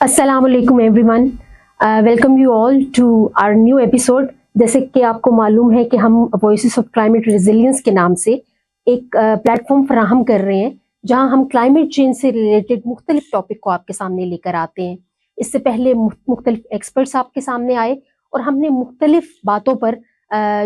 अस्सलाम वालेकुम everyone, welcome you all to our new episode. जैसे कि आपको मालूम है कि हम वॉइसेस ऑफ क्लाइमेट रेजिलियंस के नाम से एक प्लेटफॉर्म फराहम कर रहे हैं जहां हम क्लाइमेट चेंज से रिलेटेड मुख्तलिफ टॉपिक को आपके सामने लेकर आते हैं। इससे पहले मुख्तलिफ एक्सपर्ट्स आपके सामने आए और हमने मुख्तलिफ बातों पर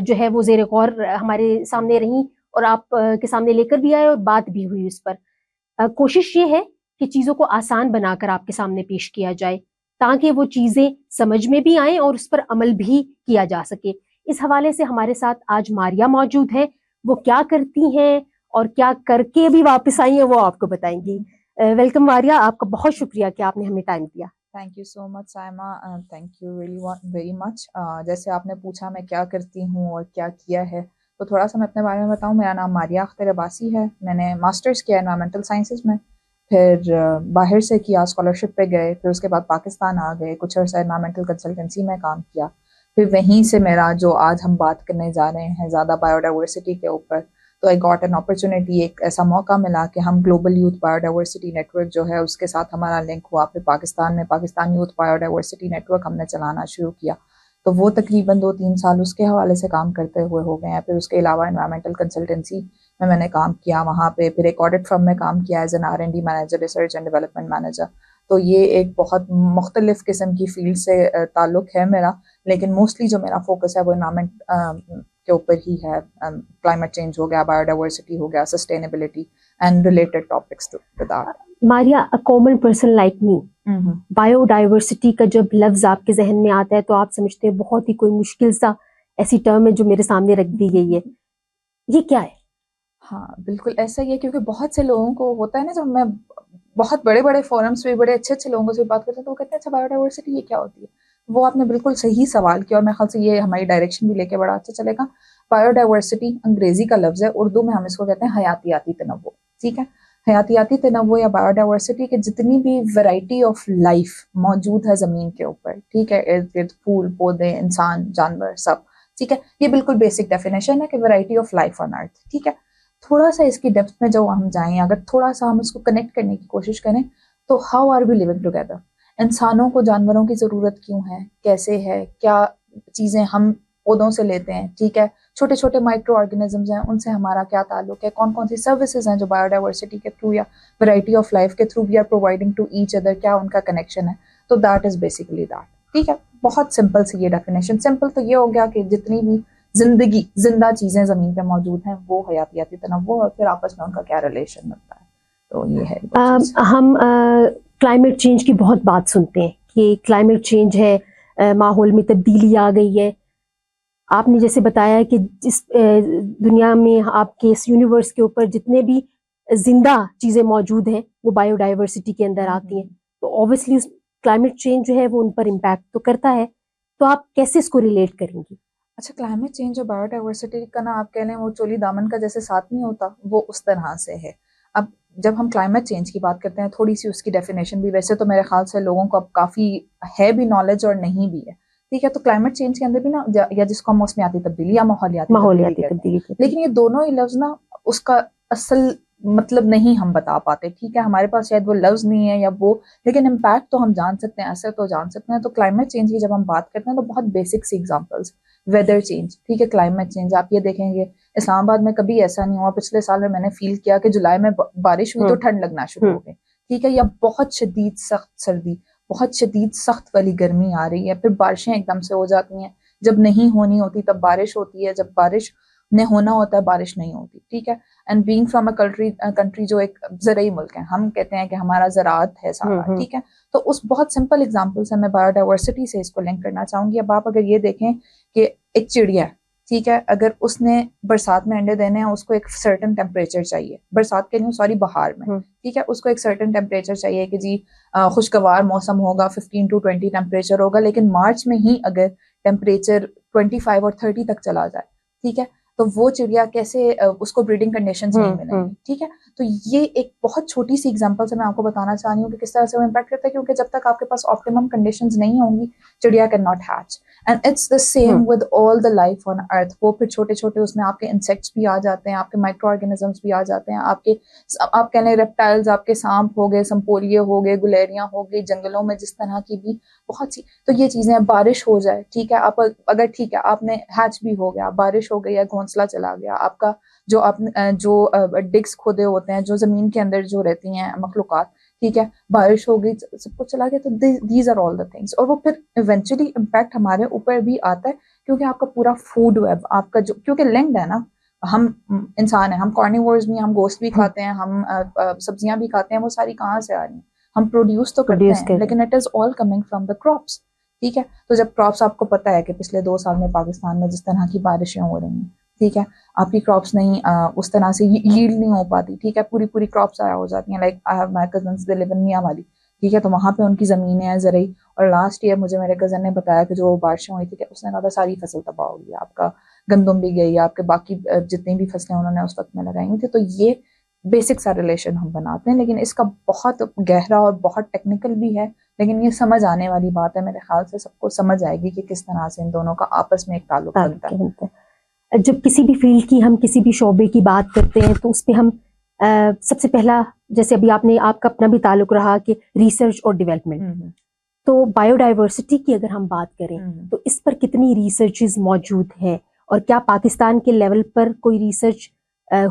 जो है वो ज़ेर गौर हमारे सामने रहीं और आप के सामने लेकर भी आए और बात भी हुई उस पर। कोशिश ये है कि चीज़ों को आसान बनाकर आपके सामने पेश किया जाए ताकि वो चीज़ें समझ में भी आएं और उस पर अमल भी किया जा सके। इस हवाले से हमारे साथ आज मारिया मौजूद है। वो क्या करती हैं और क्या करके भी वापस आई हैं वो आपको बताएंगी। वेलकम मारिया, आपका बहुत शुक्रिया कि आपने हमें टाइम दिया। Thank you so much Saima, thank you really very much. जैसे आपने पूछा मैं क्या करती हूँ और क्या किया है, तो थोड़ा सा मैं अपने बारे में बताऊँ। मेरा नाम मारिया अख्तर अब्बासी है। मैंने मास्टर्स किया एनवायरमेंटल साइंसेज में, फिर बाहर से किया, स्कॉलरशिप पे गए, फिर उसके बाद पाकिस्तान आ गए, कुछ अर्सा एनवायरमेंटल कंसल्टेंसी में काम किया। फिर वहीं से मेरा जो आज हम बात करने जा रहे हैं ज़्यादा बायोडाइवर्सिटी के ऊपर, तो आई गॉट एन अपॉर्चुनिटी, एक ऐसा मौका मिला कि हम ग्लोबल यूथ बायोडाइवर्सिटी नेटवर्क जो है उसके साथ हमारा लिंक हुआ। फिर पाकिस्तान में पाकिस्तान यूथ बायोडाइवर्सिटी नेटवर्क हमने चलाना शुरू किया। तो वो तकरीबन 2-3 साल उसके हवाले से काम करते हुए हो गए हैं। फिर उसके अलावा एनवायरमेंटल कंसल्टेंसी में मैंने काम किया वहाँ पे, फिर एक ऑडिट फर्म में काम किया as an R&D manager, research and development manager. तो ये एक बहुत मुख्तलिफ किस्म की फील्ड से ताल्लुक है मेरा, लेकिन मोस्टली जो मेरा फोकस है वो एनवायरमेंट के ऊपर ही है। क्लाइमेट चेंज हो गया, बायोडाइवर्सिटी हो गया, sustainability and related topics to that. Maria, a common person like me, biodiversity का जब लफ्ज आपके जहन में आता है तो आप समझते हैं बहुत ही कोई मुश्किल सा ऐसी टर्म है जो मेरे सामने रख दी गई है। ये क्या है? हाँ बिल्कुल ऐसा ही है, क्योंकि बहुत से लोगों को होता है ना, जब मैं बहुत बड़े बड़े फोरम्स पे बड़े अच्छे अच्छे लोगों से बात करते हैं तो वो कहते हैं अच्छा बायोडाइवर्सिटी ये क्या होती है। वो आपने बिल्कुल सही सवाल किया और मेरे ख्याल से ये हमारी डायरेक्शन भी लेके बड़ा अच्छा चलेगा। बायोडाइवर्सिटी अंग्रेजी का लफ्ज है, उर्दू में हम इसको कहते हैं हयातियाती तनव्वुर। ठीक है, हयातियाती तनव्वुर या बायोडाइवर्सिटी के जितनी भी वैरायटी ऑफ लाइफ मौजूद है ज़मीन के ऊपर, ठीक है, इर्द गिर्द फूल पौधे इंसान जानवर सब, ठीक है, ये बिल्कुल बेसिक डेफिनेशन है कि variety of life on earth. ठीक है, थोड़ा सा इसकी डेप्थ में जो हम जाएं, अगर थोड़ा सा हम इसको कनेक्ट करने की कोशिश करें, तो how are we living together. इंसानों को जानवरों की ज़रूरत क्यों है, कैसे है, क्या चीज़ें हम पौधों से लेते हैं, ठीक है, छोटे छोटे माइक्रो ऑर्गेनिजम्स हैं उनसे हमारा क्या ताल्लुक है, कौन कौन सी सर्विसेज हैं जो बायोडाइवर्सिटी के थ्रू या वैरायटी ऑफ लाइफ के through we are providing to each other, क्या उनका कनेक्शन है। तो दैट इज़ बेसिकली दैट। ठीक है, बहुत सिंपल सी ये डेफिनेशन। सिंपल तो ये हो गया कि जितनी भी जिंदगी जिंदा चीजें जमीन पे मौजूद हैं वो हयातियाती तनव्वुर, और फिर आपस में उनका क्या रिलेशन बनता है। तो ये है हम क्लाइमेट चेंज की बहुत बात सुनते हैं कि क्लाइमेट चेंज है, माहौल में तब्दीली आ गई है। आपने जैसे बताया कि जिस दुनिया में आपके इस यूनिवर्स के ऊपर जितने भी जिंदा चीजें मौजूद हैं वो बायोडाइवर्सिटी के अंदर आती हैं, तो ऑब्वियसली क्लाइमेट चेंज जो है वो उन पर इम्पैक्ट तो करता है। तो आप कैसे इसको रिलेट करेंगी? अच्छा, क्लाइमेट चेंज और बायोडाइवर्सिटी का ना आप कह लें वो चोली दामन का जैसे साथ नहीं होता, वो उस तरह से है। अब जब हम क्लाइमेट चेंज की बात करते हैं, थोड़ी सी उसकी डेफिनेशन भी, वैसे तो मेरे ख्याल से लोगों को अब काफ़ी है भी नॉलेज और नहीं भी है। ठीक है, तो क्लाइमेट चेंज के अंदर भी ना, या जिसको हम मौसमियाती तब्दीली या माहौलियाती तब्दीली कहते हैं, लेकिन ये दोनों ही लफ्ज ना उसका असल मतलब नहीं हम बता पाते। ठीक है, हमारे पास शायद वो लफ्ज नहीं है या वो, लेकिन इम्पैक्ट तो हम जान सकते हैं, असर तो जान सकते हैं। तो क्लाइमेट चेंज की जब हम बात करते हैं तो बहुत बेसिक सी एग्जांपल्स, वेदर चेंज, ठीक है, क्लाइमेट चेंज आप ये देखेंगे इस्लामाबाद में कभी ऐसा नहीं हुआ। पिछले साल में मैंने फील किया कि जुलाई में बारिश हुई तो ठंड लगना शुरू हो गई, ठीक है, या बहुत शदीद सख्त सर्दी, बहुत शदीद सख्त वाली गर्मी आ रही है, फिर बारिशें एकदम से हो जाती हैं, जब नहीं होनी होती तब बारिश होती है, जब बारिश ने होना होता है बारिश नहीं होती। ठीक है, and being from a country जो एक ज़रई मुल्क है, हम कहते हैं कि हमारा ज़राअत है सारा। ठीक है, तो उस बहुत सिंपल एग्जांपल से मैं बायोडाइवर्सिटी से इसको लिंक करना चाहूंगी। अब आप अगर ये देखें कि एक चिड़िया, ठीक है, अगर उसने बरसात में अंडे देने हैं, उसको एक सर्टेन टेम्परेचर चाहिए, बरसात के लिए सॉरी बहार में, ठीक है, उसको एक सर्टेन टेम्परेचर चाहिए कि जी खुशगवार मौसम होगा, 15 to 20 टेम्परेचर होगा, लेकिन मार्च में ही अगर टेम्परेचर 25 और 30 तक चला जाए, ठीक है, तो वो चिड़िया कैसे, उसको ब्रीडिंग कंडीशंस नहीं मिलेंगी। ठीक है, तो ये एक बहुत छोटी सी एग्जांपल से मैं आपको बताना चाह रही हूँ कि किस तरह से वो इम्पैक्ट करता है, क्योंकि जब तक आपके पास ऑप्टिमम कंडीशंस नहीं होंगी चिड़िया can not hatch. And it's the same with all the life on earth. वो फिर छोटे छोटे उसमें आपके इंसेक्ट्स भी आ जाते हैं, आपके माइक्रो ऑर्गेनिजम्स भी आ जाते हैं, आपके आप कह लें रेप्टाइल्स, आपके सांप हो गए, संपोलिये हो गए, गुलेरियां हो गई, जंगलों में जिस तरह की भी बहुत सी। तो ये चीजें, बारिश हो जाए, ठीक है, आप अगर ठीक है आपने हैच भी हो गया, बारिश हो गई या घोंसला चला गया आपका, जो आपने जो डिग्स खोदे होते हैं, जो जमीन के अंदर जो रहती हैं मखलूकात, ठीक है, बारिश हो गई, सब कुछ चला गया, तो these are all the things. और वो फिर इवेंचुअली इम्पैक्ट हमारे ऊपर भी आता है, क्योंकि आपका पूरा फूड वेब आपका जो, क्योंकि लिंक्ड है ना, हम इंसान हैं, हम कार्निवोर्स भी, हम गोश्त भी खाते हैं, हम सब्जियां भी खाते हैं, वो सारी कहाँ से आ रही हैं? हम प्रोड्यूस तो करते हैं, लेकिन it is all coming from the crops, ठीक है। तो जब क्रॉप्स, आपको पता है कि पिछले 2 साल में पाकिस्तान में जिस तरह की बारिशें हो रही हैं, ठीक है, आपकी क्रॉप्स नहीं उस तरह से यील्ड नहीं हो पाती, ठीक है, पूरी पूरी क्रॉप्स आया हो जाती हैं। Like I have my cousins they live in Mianwali, ठीक है, तो वहाँ पे उनकी ज़मीनें हैं ज़रूरी, और लास्ट ईयर मुझे मेरे कज़न ने बताया कि जो बारिशें हुई थी, उसने कहा था सारी फसल तबाह हो गई, आपका गंदम भी गई, आपके बाकी जितनी भी फसलें उन्होंने उस वक्त में लगाई हुई थी। तो ये बेसिक सा रिलेशन हम बनाते हैं, लेकिन इसका बहुत गहरा और बहुत टेक्निकल भी है, लेकिन ये समझ आने वाली बात है। मेरे ख्याल से सबको समझ आएगी कि किस तरह से इन दोनों का आपस में एक ताल्लुक बनता है। जब किसी भी फील्ड की, हम किसी भी शोबे की बात करते हैं, तो उस पर हम सबसे पहला, जैसे अभी आपका अपना भी ताल्लुक रहा कि रिसर्च और डेवलपमेंट, तो बायोडाइवर्सिटी की अगर हम बात करें तो इस पर कितनी रिसर्चेज मौजूद हैं, और क्या पाकिस्तान के लेवल पर कोई रिसर्च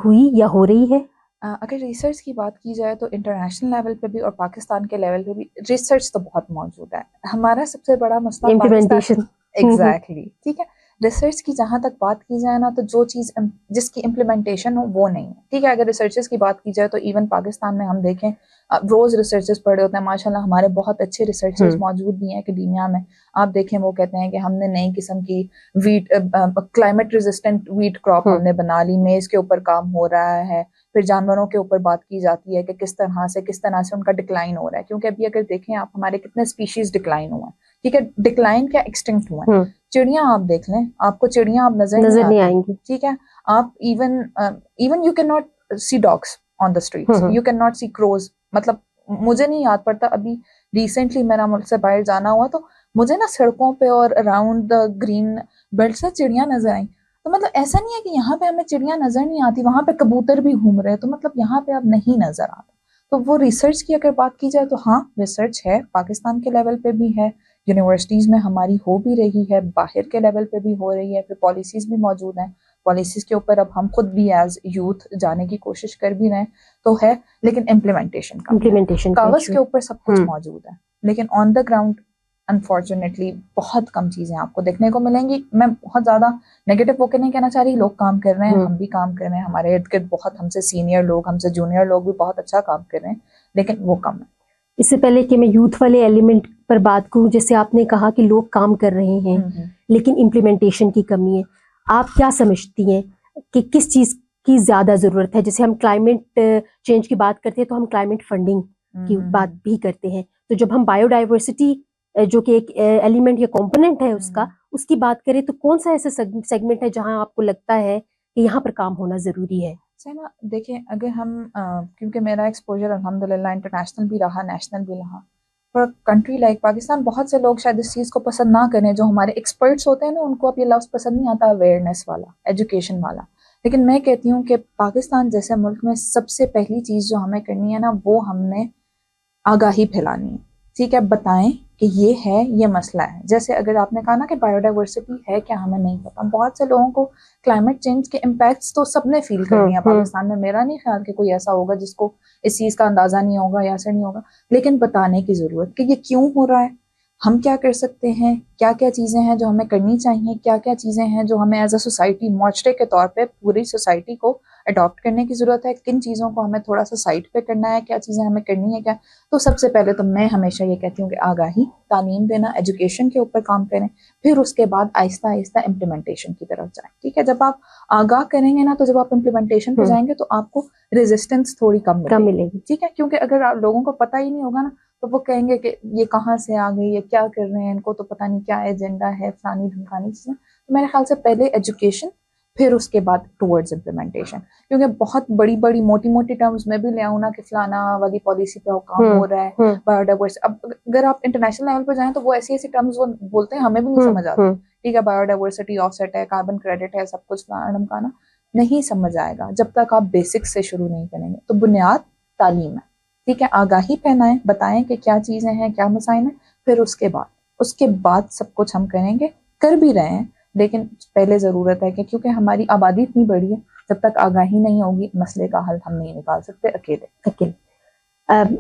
हुई या हो रही है? अगर रिसर्च की बात की जाए तो इंटरनेशनल लेवल पे भी और पाकिस्तान के लेवल पे भी रिसर्च तो बहुत मौजूद है। हमारा सबसे बड़ा मसला इम्प्लीमेंटेशन। एग्जैक्टली, ठीक है। रिसर्च की जहाँ तक बात की जाए ना, तो जो चीज़ जिसकी इम्प्लीमेंटेशन हो वो नहीं है, ठीक है। अगर रिसर्चेस की बात की जाए तो इवन पाकिस्तान में हम देखें, रोज़ रिसर्चेस पढ़े होते हैं माशाल्लाह, हमारे बहुत अच्छे रिसर्चर्स मौजूद भी हैं एकेडमिया में। आप देखें, वो कहते हैं कि हमने नई किस्म की wheat, climate resistant wheat crop हमने बना ली, मेज़ के ऊपर काम हो रहा है। फिर जानवरों के ऊपर बात की जाती है कि किस तरह से उनका डिक्लाइन हो रहा है, क्योंकि अभी अगर देखें आप, हमारे कितने स्पीशीज डिक्लाइन हुए हैं, ठीक है, डिक्लाइन क्या, एक्सटिंक्ट हुए हैं। चिड़िया आप देख लें, आपको चिड़िया आप नजर नहीं आएंगी, ठीक है। आप even you can not see dogs on the streets, you can not see crows. मतलब मुझे नहीं याद पड़ता, अभी रिसेंटली मेरा मुल्क से बाहर जाना हुआ, तो मुझे ना सड़कों पे और अराउंड द ग्रीन बेल्ट से चिड़िया नजर आई। तो मतलब ऐसा नहीं है कि यहाँ पे हमें चिड़िया नजर नहीं आती, वहां पे कबूतर भी घूम रहे हैं, तो मतलब यहाँ पे अब नहीं नजर आता। तो वो रिसर्च की अगर बात की जाए तो हाँ, रिसर्च है, पाकिस्तान के लेवल पे भी है, यूनिवर्सिटीज़ में हमारी हो भी रही है, बाहर के लेवल पे भी हो रही है, फिर पॉलिसीज़ भी मौजूद हैं। पॉलिसीज़ के ऊपर अब हम खुद भी एज यूथ जाने की कोशिश कर भी रहे हैं, तो है, लेकिन इम्प्लीमेंटेशन कागज़ के ऊपर सब कुछ मौजूद है, लेकिन ऑन द ग्राउंड अनफॉर्चुनेटली बहुत कम चीज़ें आपको देखने को मिलेंगी। मैं बहुत ज़्यादा नेगेटिव होकर नहीं कहना चाह रही, लोग काम कर रहे हैं, हम भी काम कर रहे हैं, हमारे इर्द गिर्द बहुत हमसे सीनियर लोग, हमसे जूनियर लोग भी बहुत अच्छा काम कर रहे हैं, लेकिन वो कम है। इससे पहले कि मैं यूथ वाले एलिमेंट पर बात करूं, जैसे आपने कहा कि लोग काम कर रहे हैं लेकिन इम्प्लीमेंटेशन की कमी है, आप क्या समझती हैं कि किस चीज़ की ज़्यादा ज़रूरत है? जैसे हम क्लाइमेट चेंज की बात करते हैं तो हम क्लाइमेट फंडिंग की बात भी करते हैं, तो जब हम बायोडाइवर्सिटी जो कि एक एलिमेंट या कंपोनेंट है उसकी बात करें, तो कौन सा ऐसा सेगमेंट है जहां आपको लगता है कि यहाँ पर काम होना ज़रूरी है? सैमा देखें, अगर हम क्योंकि मेरा एक्सपोजर अल्हम्दुलिल्लाह इंटरनेशनल भी रहा, नेशनल भी रहा, पर कंट्री लाइक पाकिस्तान, बहुत से लोग शायद इस चीज़ को पसंद ना करें, जो हमारे एक्सपर्ट्स होते हैं ना, उनको अब ये लफ्ज़ पसंद नहीं आता, अवेयरनेस वाला, एजुकेशन वाला। लेकिन मैं कहती हूँ कि पाकिस्तान जैसे मुल्क में सबसे पहली चीज़ जो हमें करनी है ना, वो हमने आगाही फैलानी है, ठीक है। बताएं कि ये है, ये मसला है। जैसे अगर आपने कहा ना कि बायोडाइवर्सिटी है क्या, हमें नहीं पता। बहुत से लोगों को क्लाइमेट चेंज के इम्पैक्ट्स तो सबने फील करनी है पाकिस्तान में, मेरा नहीं ख्याल कि कोई ऐसा होगा जिसको इस चीज़ का अंदाज़ा नहीं होगा या असर नहीं होगा, लेकिन बताने की ज़रूरत कि ये क्यों हो रहा है, हम क्या कर सकते हैं, क्या क्या चीज़ें हैं जो हमें करनी चाहिए, क्या क्या चीज़ें हैं जो हमें एज अ सोसाइटी, मुआशरे के तौर पे पूरी सोसाइटी को अडॉप्ट करने की ज़रूरत है, किन चीज़ों को हमें थोड़ा सा साइड पे करना है, क्या चीज़ें हमें करनी है क्या। तो सबसे पहले तो मैं हमेशा ये कहती हूँ कि आगाही, तालीम देना, एजुकेशन के ऊपर काम करें, फिर उसके बाद आहिस्ता आहिस्ता इम्प्लीमेंटेशन की तरफ जाएं, ठीक है। जब आप आगाह करेंगे ना, तो जब आप इम्प्लीमेंटेशन पे जाएंगे तो आपको रेजिस्टेंस थोड़ी कम मिलेगी, ठीक है। क्योंकि अगर आप लोगों को पता ही नहीं होगा ना, तो वो कहेंगे कि ये कहाँ से आ गई, ये क्या कर रहे हैं, इनको तो पता नहीं क्या एजेंडा है, फलानी ढमकानी चीज़ें। तो मेरे ख्याल से पहले एजुकेशन, फिर उसके बाद टुवर्ड्स इम्प्लीमेंटेशन। क्योंकि बहुत बड़ी बड़ी मोटी मोटी टर्म्स में भी ले आऊँ ना कि फलाना वाली पॉलिसी पे काम हो रहा है, बायोडाइवर्सिटी। अब अगर आप इंटरनेशनल लेवल पर जाएं तो वो ऐसी ऐसी टर्म्स वो बोलते हैं, हमें भी नहीं समझ आती। ठीक है, बायोडाइवर्सिटी ऑफसेट है, कार्बन क्रेडिट है, सब कुछ फलाना नहीं समझ आएगा जब तक आप बेसिक से शुरू नहीं करेंगे। तो बुनियाद तालीम है, ठीक है, आगाही फैलाएं, बताएं कि क्या चीजें हैं, क्या मसाइल हैं, फिर उसके बाद सब कुछ हम करेंगे, कर भी रहे हैं। लेकिन पहले ज़रूरत है कि क्योंकि हमारी आबादी इतनी बड़ी है, जब तक आगाही नहीं होगी मसले का हल हम नहीं निकाल सकते अकेले।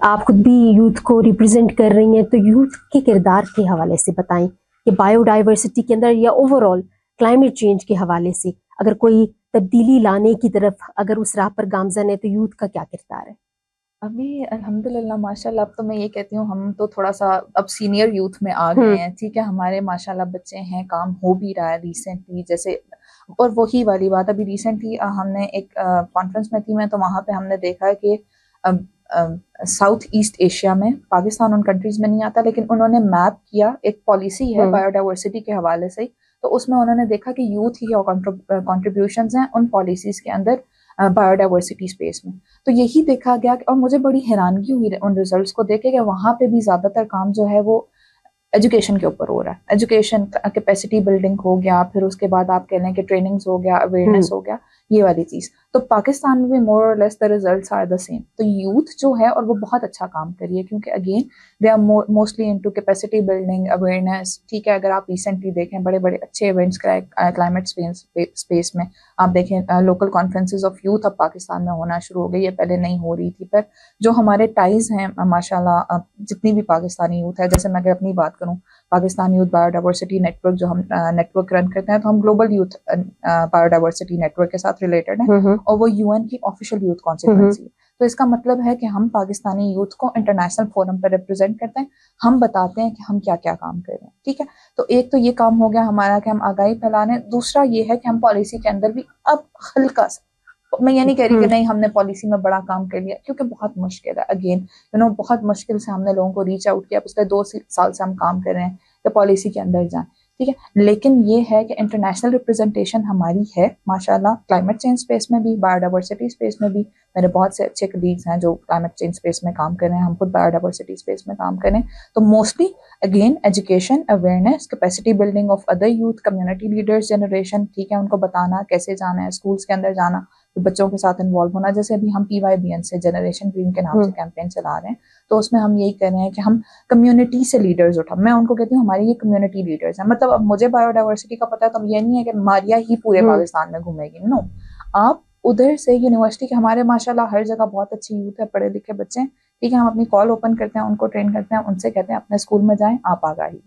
आप खुद भी यूथ को रिप्रेजेंट कर रही हैं, तो यूथ के किरदार के हवाले से बताएं कि बायोडाइवर्सिटी के अंदर या ओवरऑल क्लाइमेट चेंज के हवाले से अगर कोई तब्दीली लाने की तरफ अगर उस राह पर गामजन है तो यूथ का क्या किरदार है? अभी अल्हम्दुलिल्लाह माशाल्लाह, अब तो मैं ये कहती हूँ हम तो थोड़ा सा अब सीनियर यूथ में आ गए हैं, ठीक है, हमारे माशाल्लाह बच्चे हैं, काम हो भी रहा है रिसेंटली जैसे। और वही वाली बात, अभी रिसेंटली हमने एक कॉन्फ्रेंस में थी मैं, तो वहाँ पे हमने देखा कि साउथ ईस्ट एशिया में, पाकिस्तान उन कंट्रीज में नहीं आता, लेकिन उन्होंने मैप किया, एक पॉलिसी है बायोडाइवर्सिटी के हवाले से, तो उसमें उन्होंने देखा कि यूथ ही कॉन्ट्रीब्यूशंस हैं उन पॉलिसीज के अंदर बायोडाइवर्सिटी स्पेस में। तो यही देखा गया और मुझे बड़ी हैरानगी हुई उन रिजल्ट्स को देख के कि वहाँ पे भी ज़्यादातर काम जो है वो एजुकेशन के ऊपर हो रहा है। एजुकेशन कैपेसिटी बिल्डिंग हो गया, फिर उसके बाद आप कह लें कि ट्रेनिंग्स हो गया, अवेयरनेस हो गया, ये वाली चीज़। तो पाकिस्तान में भी मोर और less the results are the same. तो यूथ जो है और वो बहुत अच्छा काम कर रही है, क्योंकि again they are mostly into capacity building, awareness. ठीक है, अगर आप रिसेंटली देखें बड़े बड़े अच्छे इवेंट्स क्लाइमेट स्पेस में, आप देखें लोकल कॉन्फ्रेंसेज ऑफ यूथ अब पाकिस्तान में होना शुरू हो गई है, पहले नहीं हो रही थी। पर जो हमारे टाइज हैं माशाल्लाह, जितनी भी पाकिस्तानी यूथ है, जैसे मैं अगर अपनी बात करूं, पाकिस्तान यूथ बायोडाइवर्सिटी नेटवर्क जो हम नेटवर्क रन करते हैं, तो हम ग्लोबल यूथ बायोडाइवर्सिटी नेटवर्क के साथ रिलेटेड हैं, और वो यूएन की ऑफिशियल यूथ कॉन्स्टिट्यूएंसी है। तो इसका मतलब है कि हम पाकिस्तानी यूथ को इंटरनेशनल फोरम पर रिप्रेजेंट करते हैं, हम बताते हैं कि हम क्या क्या काम कर रहे हैं। ठीक है, तो एक तो ये काम हो गया हमारा कि हम आगाही फैलाने, दूसरा ये है कि हम पॉलिसी के अंदर भी अब हल्का सा, मैं ये नहीं कह रही कि नहीं हमने पॉलिसी में बड़ा काम कर लिया, क्योंकि बहुत मुश्किल है, अगेन बहुत मुश्किल से हमने लोगों को रीच आउट किया, पिछले 2 साल से हम काम कर रहे हैं कि पॉलिसी के अंदर जाएं। ठीक है, लेकिन ये है कि इंटरनेशनल रिप्रेजेंटेशन हमारी है माशाल्लाह, क्लाइमेट चेंज स्पेस में भी, बायोडाइवर्सिटी स्पेस में भी। मेरे बहुत से अच्छे कलीग्स हैं जो क्लाइमेट चेंज स्पेस में काम कर रहे हैं, हम खुद बायोडाइवर्सिटी स्पेस में काम कर रहे हैं। तो mostly again education, awareness, capacity building of other youth, community leaders generation. ठीक है, उनको बताना कैसे जाना है, स्कूल्स के अंदर जाना, तो बच्चों के साथ इन्वॉल्व होना। जैसे अभी हम PYBN से जनरेशन ग्रीन के नाम से कैंपेन चला रहे हैं, तो उसमें हम यही कर रहे हैं कि हम कम्युनिटी से लीडर्स उठा, मैं उनको कहती हूँ हमारी ये कम्युनिटी लीडर्स हैं। मतलब अब मुझे बायोडाइवर्सिटी का पता है, तो ये नहीं है कि मारिया ही पूरे पाकिस्तान में घूमेगी, नो। आप उधर से यूनिवर्सिटी के, हमारे माशाल्लाह हर जगह बहुत अच्छी यूथ है, पढ़े लिखे बच्चे हैं। ठीक है, हम अपनी कॉल ओपन करते हैं, उनको ट्रेन करते हैं, उनसे कहते हैं अपने स्कूल में जाएं, आप आगाही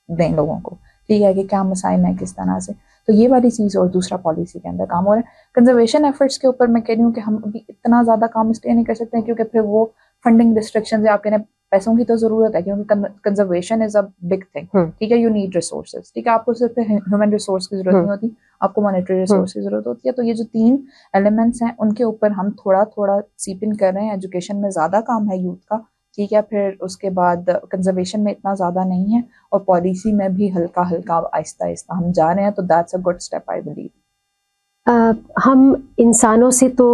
दें लोगों को। ठीक है, कि क्या मसाइल है, किस तरह से। तो ये वाली चीज़, और दूसरा पॉलिसी के अंदर काम हो रहा है। कंजर्वेशन एफर्ट्स के ऊपर मैं कह रही हूँ कि हम अभी इतना ज़्यादा काम इसलिए नहीं कर सकते क्योंकि फिर वो फंडिंग रिस्ट्रिक्शन है, आप कह रहे हैं पैसों की तो ज़रूरत है, क्योंकि conservation is a big thing. ठीक है, यू नीड रिसोर्सेज। ठीक है, आपको सिर्फ ह्यूमन रिसोर्स की जरूरत नहीं होती, आपको मॉनेटरी रिसोर्स की जरूरत होती है। तो ये जो 3 एलिमेंट्स हैं, उनके ऊपर हम थोड़ा थोड़ा सीप इन कर रहे हैं। एजुकेशन में ज़्यादा काम है यूथ का, ठीक है, फिर उसके बाद कंजर्वेशन में इतना ज़्यादा नहीं है, और पॉलिसी में भी हल्का हल्का आहिस्ता आहिस्ता हम जा रहे हैं। तो that's a good step I believe. हम इंसानों से तो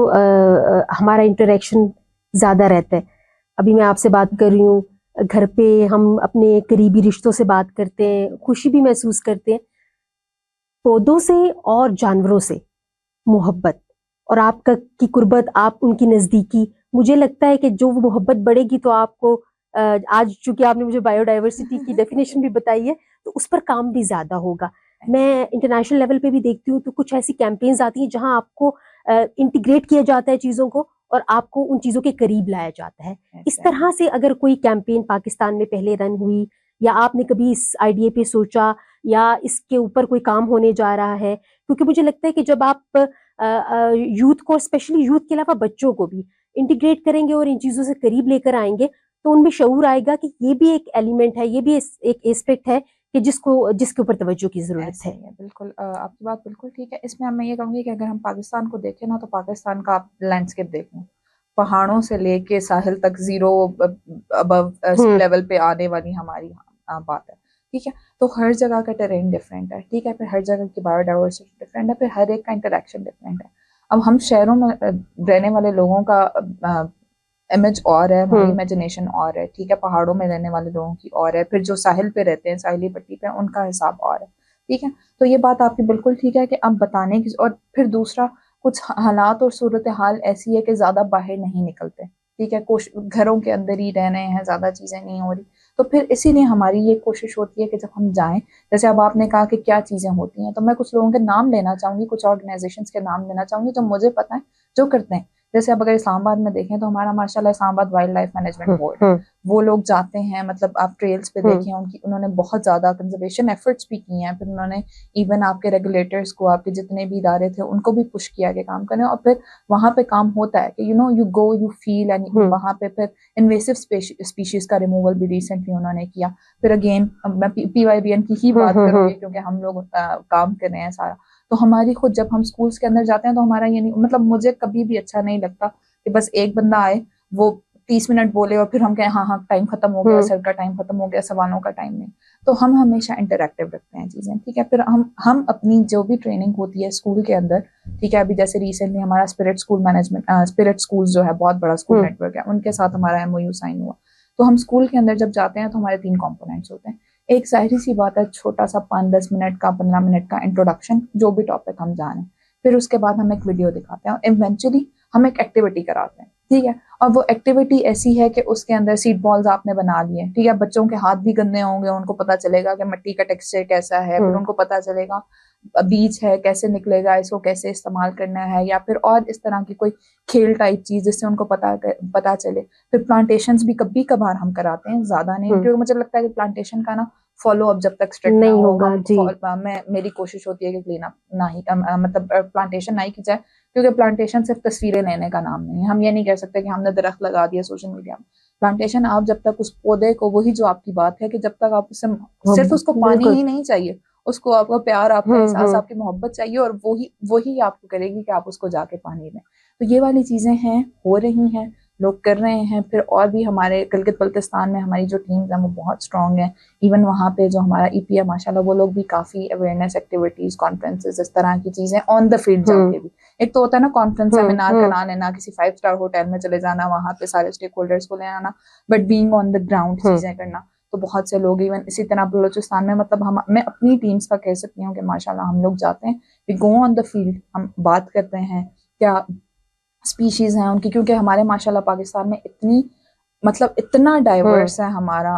हमारा इंटरेक्शन ज़्यादा रहता है। अभी मैं आपसे बात कर रही हूँ, घर पे हम अपने करीबी रिश्तों से बात करते हैं, खुशी भी महसूस करते हैं। पौधों से और जानवरों से मोहब्बत और आपका की कुर्बत, आप उनकी नज़दीकी, मुझे लगता है कि जो वो मोहब्बत बढ़ेगी तो आपको आज चूंकि आपने मुझे बायोडाइवर्सिटी की डेफिनेशन भी बताई है, तो उस पर काम भी ज़्यादा होगा। मैं इंटरनेशनल लेवल पे भी देखती हूँ तो कुछ ऐसी कैंपेन्स आती हैं जहां आपको इंटीग्रेट किया जाता है चीज़ों को, और आपको उन चीज़ों के करीब लाया जाता है। इस तरह से अगर कोई कैंपेन पाकिस्तान में पहले रन हुई, या आपने कभी इस आइडिया पे सोचा, या इसके ऊपर कोई काम होने जा रहा है? क्योंकि मुझे लगता है कि जब आप यूथ को, स्पेशली यूथ के अलावा बच्चों को भी इंटीग्रेट करेंगे और इन चीज़ों से करीब लेकर आएंगे, तो उनमें शऊर आएगा कि ये भी एक एलिमेंट है, ये भी एक एस्पेक्ट है कि जिसके ऊपर तवज्जो की जरूरत है। बिल्कुल, आपकी बात बिल्कुल ठीक है। इसमें मैं ये कहूँगी कि अगर हम पाकिस्तान को देखें ना, तो पाकिस्तान का आप लैंडस्केप देख लें, पहाड़ों से लेके साहिल तक जीरो अबव लेवल पे आने वाली हमारी बात है। ठीक है। तो हर जगह का टेरेन डिफरेंट है, ठीक है, फिर हर जगह की बायोडाइवर्सिटी डिफरेंट है, फिर हर एक का इंटरेक्शन डिफरेंट है। अब हम शहरों में रहने वाले लोगों का इमेज और है, हमारी इमेजिनेशन और है, ठीक है, पहाड़ों में रहने वाले लोगों की और है, फिर जो साहिल पे रहते हैं, साहिली पट्टी पे, उनका हिसाब और है, ठीक है। तो ये बात आपकी बिल्कुल ठीक है कि अब बताने की, और फिर दूसरा कुछ हालात और सूरत हाल ऐसी है कि ज्यादा बाहर नहीं निकलते, ठीक है, घरों के अंदर ही रह रहे हैं, ज्यादा चीजें नहीं हो रही। तो फिर इसीलिए हमारी ये कोशिश होती है कि जब हम जाएं, जैसे अब आपने कहा कि क्या चीजें होती हैं, तो मैं कुछ लोगों के नाम लेना चाहूंगी, कुछ ऑर्गेनाइजेशंस के नाम लेना चाहूंगी जो मुझे पता है जो करते हैं। जैसे अब अगर इस्लामाबाद में देखें तो हमारा माशाल्लाह Islamabad wild life management board है, वो लोग जाते हैं, मतलब आप ट्रेल्स पे देखें उनकी, उन्होंने बहुत ज्यादा कंजर्वेशन एफर्ट्स भी किए हैं, फिर उन्होंने इवन आपके रेगुलेटर्स को, आपके जितने भी इदारे थे उनको भी पुश किया कि काम करें, और फिर वहां पे काम होता है कि you go you feel, and वहां पे फिर इन्वेसिव स्पीशीज का रिमूवल भी रिसेंटली उन्होंने किया। फिर अगेन मैं PYBN की ही बात करूंगी क्योंकि हम लोग काम कर रहे हैं सारा। तो हमारी खुद जब हम स्कूल्स के अंदर जाते हैं तो हमारा ये नहीं, मतलब मुझे कभी भी अच्छा नहीं लगता कि बस एक बंदा आए, वो 30 मिनट बोले और फिर हम कहें हाँ हाँ टाइम खत्म हो गया, सर का टाइम खत्म हो गया, सवालों का टाइम नहीं। तो हम हमेशा इंटरेक्टिव रखते हैं चीजें, ठीक है। फिर हम अपनी जो भी ट्रेनिंग होती है स्कूल के अंदर, ठीक है, अभी जैसे रिसेंटली हमारा spirit school management, spirit school जो है बहुत बड़ा स्कूल नेटवर्क है, उनके साथ हमारा MOU साइन हुआ। तो हम स्कूल के अंदर जब जाते हैं तो हमारे 3 कंपोनेंट्स होते हैं। एक जाहिर सी बात है, छोटा सा 5-10 मिनट का, 15 मिनट का इंट्रोडक्शन, जो भी टॉपिक हम जाने, फिर उसके बाद हम एक वीडियो दिखाते हैं, और इवेंचुअली हम एक एक्टिविटी कराते हैं, ठीक है। और वो एक्टिविटी ऐसी है कि उसके अंदर सीड बॉल्स आपने बना लिए, ठीक है, बच्चों के हाथ भी गंदे होंगे, उनको पता चलेगा कि मिट्टी का टेक्सचर कैसा है, फिर उनको पता चलेगा बीज है कैसे निकलेगा, इसको कैसे इस्तेमाल करना है, या फिर और इस तरह की कोई खेल टाइप चीज जिससे उनको पता चले। फिर प्लांटेशंस भी कभी कभार हम कराते हैं, ज्यादा नहीं, क्योंकि मुझे लगता है कि प्लांटेशन का ना फॉलो अप जब तक स्ट्रिक्ट नहीं होगा, मेरी कोशिश होती है कि क्लीन अप ना ही, मतलब प्लांटेशन ना ही की जाए, क्योंकि प्लांटेशन सिर्फ तस्वीरें लेने का नाम नहीं है। हम ये नहीं कह सकते कि हमने दरख्त लगा दिया सोशल मीडिया में। प्लांटेशन आप जब तक उस पौधे को, वही जो आपकी बात है कि जब तक आप उससे सिर्फ उसको पानी ही नहीं चाहिए, उसको आपका प्यार, आपका एहसास, आपकी मोहब्बत चाहिए, और वही आपको करेगी कि आप उसको जाके पानी दें। तो ये वाली चीजें हैं, हो रही हैं, लोग कर रहे हैं। फिर और भी हमारे गिलगित बल्तिस्तान में हमारी जो टीम्स हैं वो बहुत स्ट्रांग है। इवन वहाँ पे जो हमारा EP है माशाल्लाह, वो लोग भी काफी अवेयरनेस एक्टिविटीज, कॉन्फ्रेंसेस, इस तरह की चीजें ऑन द फील्ड जाके भी। एक तो होता है ना कॉन्फ्रेंस सेमिनार करा लेना, किसी 5 स्टार होटल में चले जाना, वहां पे सारे स्टेक होल्डर्स को ले आना, but being on the ground चीजें करना। तो बहुत से लोग, इवन इसी तरह बलूचिस्तान में, मतलब मैं अपनी टीम्स का कह सकती हूँ कि माशाल्लाह हम लोग जाते हैं, we go on the field, हम बात करते हैं क्या स्पीशीज हैं उनकी, क्योंकि हमारे माशाल्लाह पाकिस्तान में इतनी, मतलब इतना डाइवर्स है हमारा।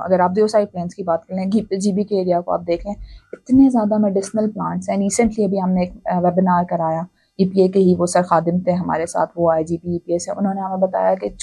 अगर आप दियोसाई प्लेन्स की बात कर लें, GB के एरिया को आप देख लें, इतने ज्यादा मेडिसिनल प्लांट्स हैं। रिसेंटली अभी हमने एक वेबिनार कराया, EPA के ही वो सर खादिम थे हमारे साथ, वो IGP EPA से, उन्होंने हमें बताया कि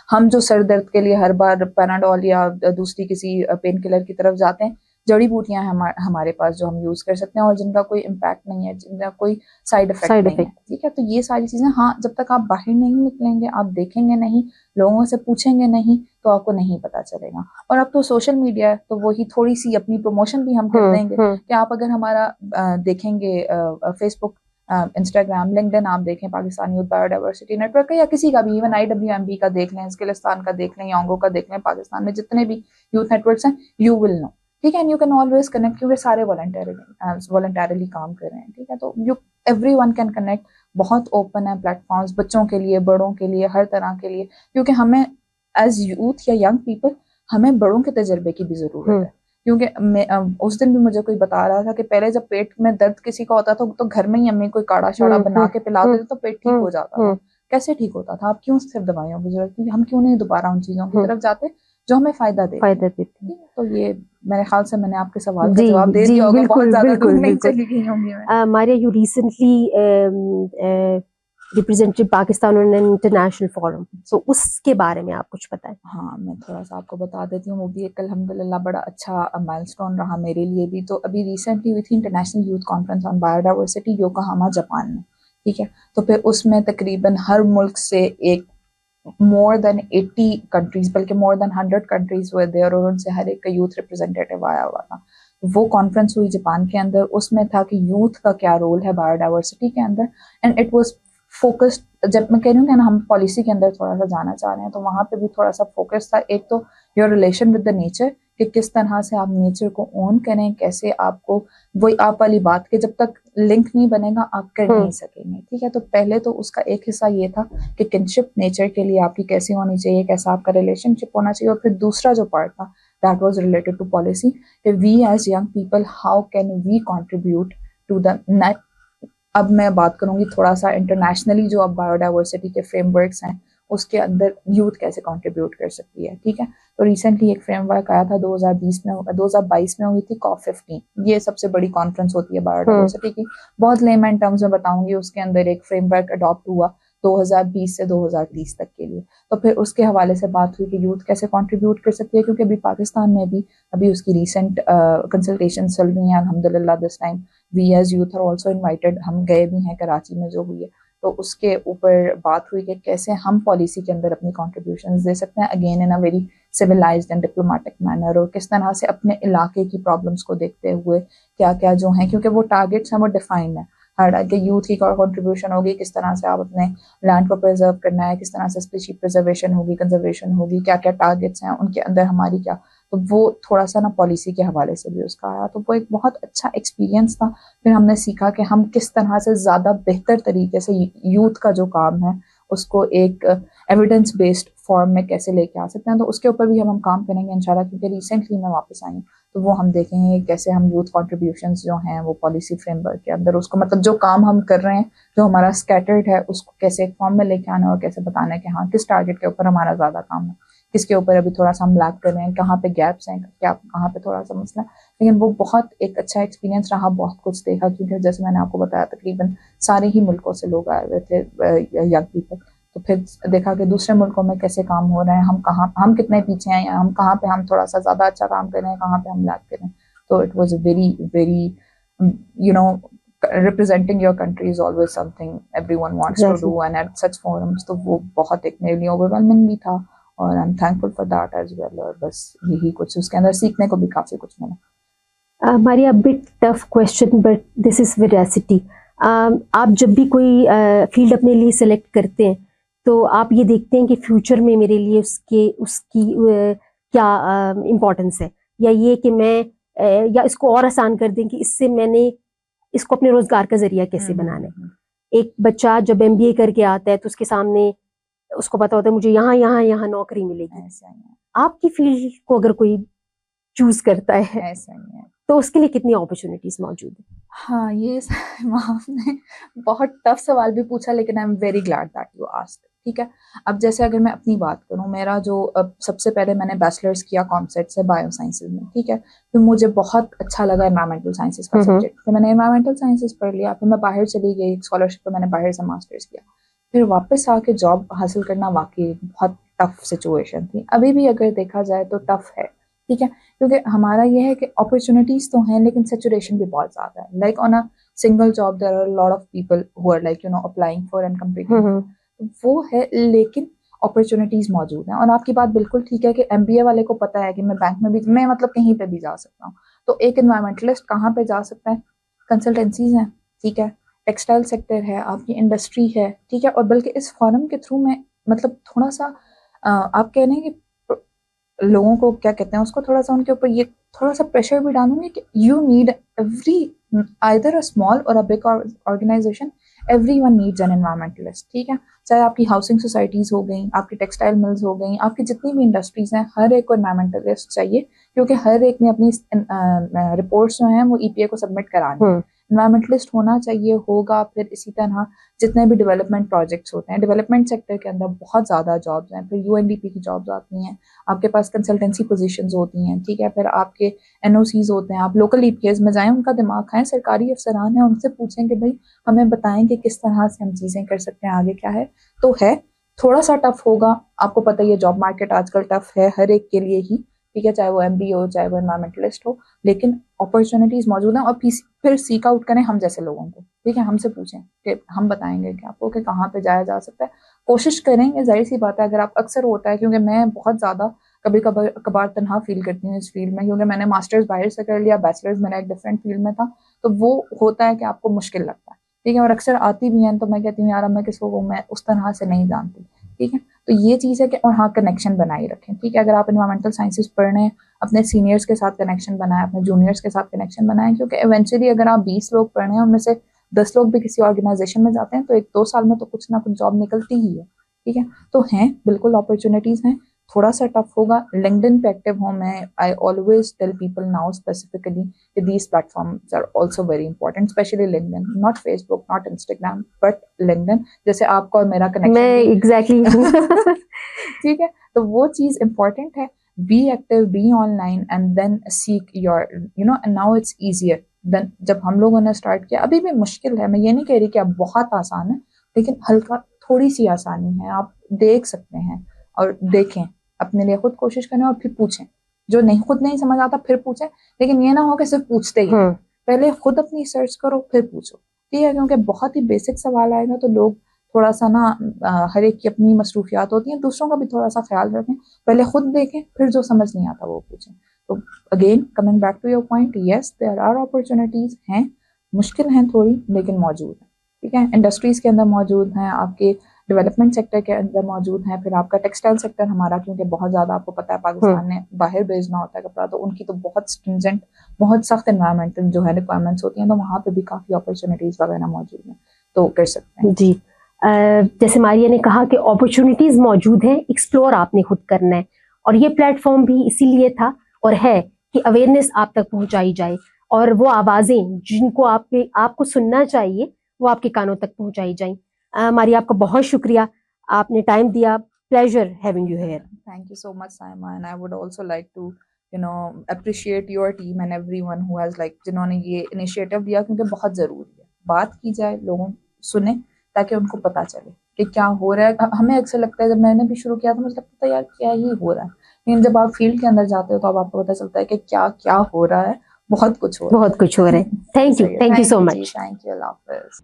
हम जो सर दर्द के लिए हर बार पैनाडोल या दूसरी किसी पेन किलर की तरफ जाते हैं, जड़ी बूटियां हैं हमारे पास जो हम यूज कर सकते हैं और जिनका कोई इम्पैक्ट नहीं है, जिनका कोई साइड इफेक्ट नहीं है, ठीक है। तो ये सारी चीजें, हाँ, जब तक आप बाहर नहीं निकलेंगे, आप देखेंगे नहीं, लोगों से पूछेंगे नहीं, तो आपको नहीं पता चलेगा। और अब तो सोशल मीडिया है, तो वही थोड़ी सी अपनी प्रमोशन भी हम कर देंगे कि आप अगर हमारा देखेंगे फेसबुक, इंस्टाग्राम, लिंक्डइन आप देखें, पाकिस्तानी यूथ बायोडाइवर्सिटी नेटवर्क का, या किसी का भी, इवन IWMB का देख लें, स्किलिस्तान का देख लें, योंगो का देख लें, पाकिस्तान में जितने भी यूथ नेटवर्क्स हैं, यू विल नो, ठीक है। And you can always connect, क्योंकि सारे वॉलंटरली काम कर रहे हैं, ठीक है। तो एवरीवन कैन कनेक्ट, बहुत ओपन है प्लेटफॉर्म्स, बच्चों के लिए, बड़ों के लिए, हर तरह के लिए, क्योंकि हमें एज यूथ या यंग पीपल, हमें बड़ों के तजर्बे की भी जरूरत है। क्योंकि उस दिन भी मुझे कोई बता रहा था कि पहले जब पेट में दर्द किसी का होता था तो घर में ही अम्मी कोई काढ़ा शाड़ा बना के पिलाते थे तो पेट ठीक हो जाता था। कैसे ठीक होता था? अब क्यों सिर्फ दवाइयों की जरूरत, क्योंकि हम क्यों नहीं दोबारा उन चीजों की तरफ जाते जो हमें फायदा देती है। तो ये मेरे ख्याल से मैंने आपके सवाल का जवाब दे दिया होगा, बहुत ज्यादा दूर नहीं चली गई होंगी मैं। Maria, you recently represented Pakistan on international forum, so उसके बारे में आप कुछ बताएं। हाँ, मैं थोड़ा सा आपको बता देती हूँ। वो भी एक अल्हम्दुलिल्लाह बड़ा अच्छा माइलस्टोन रहा मेरे लिए भी। तो अभी रिसेंटली हुई थी international youth conference on biodiversity, Yokohama Japan में, ठीक है। तो फिर उसमें तकरीबन हर मुल्क से एक more than 80 कंट्रीज, बल्कि more than 100 कंट्रीज हुए देयर, और उनसे हर एक का यूथ रिप्रेजेंटेटिव आया हुआ था। वो कॉन्फ्रेंस हुई जापान के अंदर, उसमें था कि यूथ का क्या रोल है बायोडाइवर्सिटी के अंदर, एंड इट वाज फोकस्ड। जब मैं कह रही हूँ कि ना हम पॉलिसी के अंदर थोड़ा सा जाना चाह रहे हैं, तो वहाँ पे भी थोड़ा सा फोकस था। एक तो your relation with the nature, कि किस तरह से आप नेचर को ओन करें, कैसे आपको वही आप वाली बात के जब तक लिंक नहीं बनेगा आप कर नहीं सकेंगे, ठीक है। तो पहले तो उसका एक हिस्सा ये था कि किनशिप नेचर के लिए आपकी कैसी होनी चाहिए, कैसा आपका रिलेशनशिप होना चाहिए, और फिर दूसरा जो पार्ट था that was related to policy, कि we as young people how can we contribute to the net. अब मैं बात करूंगी थोड़ा सा इंटरनेशनली, जो अब बायोडाइवर्सिटी के फ्रेमवर्क्स हैं उसके अंदर यूथ कैसे कंट्रीब्यूट कर सकती है, ठीक है। तो रिसेंटली एक फ्रेमवर्क आया था 2022 में हुई थी COP15, ये सबसे बड़ी कॉन्फ्रेंस होती है बायोडाइवर्सिटी की। बहुत लेमैन टर्म्स में बताऊंगी, उसके अंदर एक फ्रेमवर्क अडॉप्ट हुआ 2020 से 2030 तक के लिए। तो फिर उसके हवाले से बात हुई कि यूथ कैसे कंट्रीब्यूट कर सकती है, क्योंकि अभी पाकिस्तान में भी अभी उसकी रिसेंट कंसल्टेशन चल रही है अल्हम्दुलिल्लाह। This time we as youth are also invited, हम गए भी हैं कराची में जो हुई है। तो उसके ऊपर बात हुई कि कैसे हम पॉलिसी के अंदर अपनी कॉन्ट्रीब्यूशन दे सकते हैं, again in a very civilized and diplomatic manner, और किस तरह से अपने इलाके की प्रॉब्लम्स को देखते हुए क्या क्या जो हैं, क्योंकि वो टारगेट्स हैं वो डिफाइंड है। हर के यूथ की कॉन्ट्रीब्यूशन होगी, किस तरह से आप अपने लैंड को प्रिजर्व करना है, किस तरह से स्पीशी प्रिजर्वेशन होगी, कंजर्वेशन होगी, क्या क्या टारगेट्स हैं उनके अंदर हमारी क्या। तो वो थोड़ा सा ना पॉलिसी के हवाले से भी उसका आया, तो वो एक बहुत अच्छा एक्सपीरियंस था। फिर हमने सीखा कि हम किस तरह से ज़्यादा बेहतर तरीके से यूथ का जो काम है उसको एक एविडेंस बेस्ड फॉर्म में कैसे लेके आ सकते हैं। तो उसके ऊपर भी हम काम करेंगे इंशाल्लाह, क्योंकि रिसेंटली मैं वापस आई हूँ, तो वो हम देखेंगे कैसे हम यूथ कॉन्ट्रीब्यूशंस जो हैं वो पॉलिसी फ्रेमवर्क के अंदर उसको, मतलब जो काम हम कर रहे हैं जो हमारा स्कैटर्ड है उसको कैसे एक फॉर्म में लेके आना है, और कैसे बताना है कि हाँ किस टारगेट के ऊपर हमारा ज़्यादा काम है, किसके ऊपर अभी थोड़ा सा हम लैग कर रहे हैं, कहाँ पे गैप्स हैं, क्या कहाँ पे थोड़ा सा मसला है। लेकिन वो बहुत एक अच्छा एक्सपीरियंस रहा, बहुत कुछ देखा, क्योंकि जैसे मैंने आपको बताया तकरीबन सारे ही मुल्कों से लोग आए हुए थे यंग पीपल। तो फिर देखा कि दूसरे मुल्कों में कैसे काम हो रहे हैं, हम कितने पीछे हैं, हम कहाँ पे हम थोड़ा सा ज़्यादा अच्छा काम कर रहे हैं, कहाँ पे हम लैग कर रहे हैं। तो it was very very you know representing your country is always something everyone wants to do, and at such forums तो वो बहुत एक मेरे लिए overwhelming भी था, और I am thankful for that as well. और बस यही कुछ उसके अंदर सीखने को भी काफ़ी कुछ मिला। Maria, a bit tough question, but this is veracity. आप जब भी कोई फील्ड अपने लिए सेलेक्ट करते हैं तो आप ये देखते हैं कि फ्यूचर में मेरे लिए उसकी क्या इम्पोर्टेंस है, या ये कि मैं या इसको और आसान कर दें कि इससे मैंने इसको अपने रोजगार का जरिया कैसे बनाना है। एक बच्चा जब MBA करके आता है तो उसके सामने उसको पता होता है मुझे यहाँ नौकरी मिलेगी। ऐसा ही है, आपकी फील्ड को अगर कोई चूज करता है ऐसा ही है, तो उसके लिए कितनी अपॉर्चुनिटीज मौजूद है? हाँ ये आपने बहुत टफ सवाल भी पूछा, लेकिन I am very glad that you asked, ठीक है। अब जैसे अगर मैं अपनी बात करूँ, मेरा जो अब सबसे पहले मैंने बैचलर्स किया कॉमसेट से बायो साइंसेज में, ठीक है। फिर मुझे बहुत अच्छा लगा एनवायरमेंटल साइंसेज का सब्जेक्ट, फिर मैंने एनवायरमेंटल साइंसेज पढ़ लिया, फिर मैं बाहर चली गई स्कॉलरशिप पर, मैंने बाहर से मास्टर्स किया। फिर वापस आके जॉब हासिल करना वाकई बहुत टफ सिचुएशन थी, अभी भी अगर देखा जाए तो टफ है, ठीक है। क्योंकि हमारा ये है कि अपॉर्चुनिटीज तो हैं, लेकिन सेचुरेशन भी बहुत ज़्यादा है। Like on a single job there are lot of people who are like applying for and competing, वो है, लेकिन अपॉर्चुनिटीज मौजूद हैं। और आपकी बात बिल्कुल ठीक है कि MBA वाले को पता है कि मैं बैंक में भी, मैं मतलब कहीं पे भी जा सकता हूँ। तो एक एनवायरमेंटलिस्ट कहाँ पे जा सकता है? कंसल्टेंसीज हैं, ठीक है, टेक्सटाइल सेक्टर है, आपकी इंडस्ट्री है, ठीक है। और बल्कि इस फॉरम के थ्रू मैं मतलब थोड़ा सा आप कह रहे हैं कि लोगों को क्या कहते हैं उसको, थोड़ा सा उनके ऊपर ये थोड़ा सा प्रेशर भी डालूंगी कि you need every either a small or a big organisation, everyone needs an environmentalist, ठीक है। चाहे आपकी हाउसिंग सोसाइटीज़ हो गई, आपकी टेक्सटाइल मिल्स हो गई, आपकी जितनी भी इंडस्ट्रीज हैं, हर एक को एनवायरमेंटलिस्ट चाहिए, क्योंकि हर एक ने अपनी रिपोर्ट्स जो हैं वो EPA को सबमिट करानी है। एनवायरमेंटलिस्ट होना चाहिए, होगा। फिर इसी तरह जितने भी डेवलपमेंट प्रोजेक्ट्स होते हैं, डेवलपमेंट सेक्टर के अंदर बहुत ज़्यादा जॉब्स हैं। फिर UNDP की जॉब्स आती हैं, आपके पास कंसल्टेंसी पोजीशंस होती हैं, ठीक है। फिर आपके NOCs होते हैं, आप लोकल EPAs में जाएं, उनका दिमाग खाएं, सरकारी अफसरान हैं, उनसे पूछें कि भाई हमें बताएं कि किस तरह से हम चीज़ें कर सकते हैं, आगे क्या है। तो है थोड़ा सा टफ होगा, आपको पता ही है जॉब मार्केट आजकल टफ है हर एक के लिए ही, ठीक है, चाहे वो MBA हो, चाहे वो एनवायरमेंटलिस्ट हो, लेकिन अपॉर्चुनिटीज मौजूद हैं। और फिर सीक आउट करें हम जैसे लोगों को, ठीक है, हमसे पूछें कि हम बताएंगे कि आपको कि कहाँ पे जाया जा सकता है। कोशिश करेंगे, जाहिर सी बात है, अगर आप अक्सर होता है, क्योंकि मैं बहुत ज़्यादा कभी कभार तनहा फील करती हूँ इस फील्ड में, क्योंकि मैंने मास्टर्स बाहर से कर लिया, बैचलर्स मेरा एक डिफरेंट फील्ड में था, तो वो होता है कि आपको मुश्किल लगता है, ठीक है। और अक्सर आती भी हैं तो मैं कहती हूँ यार अब मैं किसको, मैं उस तरह से नहीं जानती, ठीक है। तो ये चीज़ है कि और हाँ कनेक्शन बनाए रखें, ठीक है। अगर आप इन्वायरमेंटल साइंसेस पढ़ रहे हैं, अपने सीनियर्स के साथ कनेक्शन बनाएं, अपने जूनियर्स के साथ कनेक्शन बनाएं, क्योंकि इवेंचुअली अगर आप 20 लोग पढ़ रहे हैं उनमें से 10 लोग भी किसी ऑर्गेनाइजेशन में जाते हैं तो 1-2 साल में तो कुछ ना कुछ जॉब निकलती ही है, ठीक है। तो हैं बिल्कुल अपॉर्चुनिटीज़ हैं, थोड़ा सा टफ होगा। लिंक्डइन पे एक्टिव हूँ मैं। I always tell people now specifically कि these platforms are also very important, specially LinkedIn, not Facebook, not Instagram, but LinkedIn. जैसे आपका और मेरा कनेक्शन, मैं एग्जैक्टली ठीक है। तो वो चीज़ इंपॉर्टेंट है। Be active, be online and then seek your and now it's easier than जब हम लोगों ने स्टार्ट किया। अभी भी मुश्किल है, मैं ये नहीं कह रही कि अब बहुत आसान है, लेकिन हल्का थोड़ी सी आसानी है। आप देख सकते हैं और देखें, अपने लिए खुद कोशिश करें और फिर पूछें। जो नहीं खुद नहीं समझ आता फिर पूछें, लेकिन ये ना हो कि सिर्फ पूछते ही पहले खुद अपनी सर्च करो फिर पूछो, ठीक है। क्योंकि बहुत ही बेसिक सवाल आएगा तो लोग थोड़ा सा ना हर एक की अपनी मसरूफियात होती हैं, दूसरों का भी थोड़ा सा ख्याल रखें, पहले खुद देखें फिर जो समझ नहीं आता वो पूछें। तो again coming back to your point, yes there are opportunities हैं, मुश्किल हैं थोड़ी लेकिन मौजूद है, ठीक है। इंडस्ट्रीज के अंदर मौजूद हैं, आपके डेवलपमेंट सेक्टर के अंदर मौजूद हैं, फिर आपका टेक्सटाइल सेक्टर हमारा, क्योंकि बहुत ज़्यादा आपको पता है पाकिस्तान ने बाहर भेजना होता है कपड़ा, तो उनकी तो बहुत स्ट्रिंजेंट, बहुत सख्त एनवायरमेंटल जो है रिक्वायरमेंट्स होती हैं, तो वहाँ पे भी काफ़ी अपॉर्चुनिटीज़ वगैरह मौजूद हैं, तो कर सकते हैं जी। जैसे मारिया ने कहा कि अपॉर्चुनिटीज मौजूद हैं, एक्सप्लोर आपने खुद करना है, और ये प्लेटफॉर्म भी इसीलिए था और है कि अवेयरनेस आप तक पहुंचाई जाए और वो आवाजें जिनको आपको सुनना चाहिए वो आपके कानों तक पहुंचाई जाए। मारिया, आपका बहुत शुक्रिया, आपने टाइम दिया। Pleasure having you here. Thank you so much, Saima, and I would also like to appreciate your team and everyone who has जिन्होंने ये इनिशिएटिव लिया, क्योंकि बहुत ज़रूरी है बात की जाए, लोगों सुने ताकि उनको पता चले कि क्या हो रहा है। हमें अक्सर लगता है, जब मैंने भी शुरू किया था मुझे लगता था यार क्या ही हो रहा है, लेकिन जब आप फील्ड के अंदर जाते हो तो अब आपको पता चलता है कि क्या क्या हो रहा है, बहुत कुछ हो रहा है। बहुत कुछ हो रहा है। Thank you so much. Thank you, अल्लाह हाफिज़।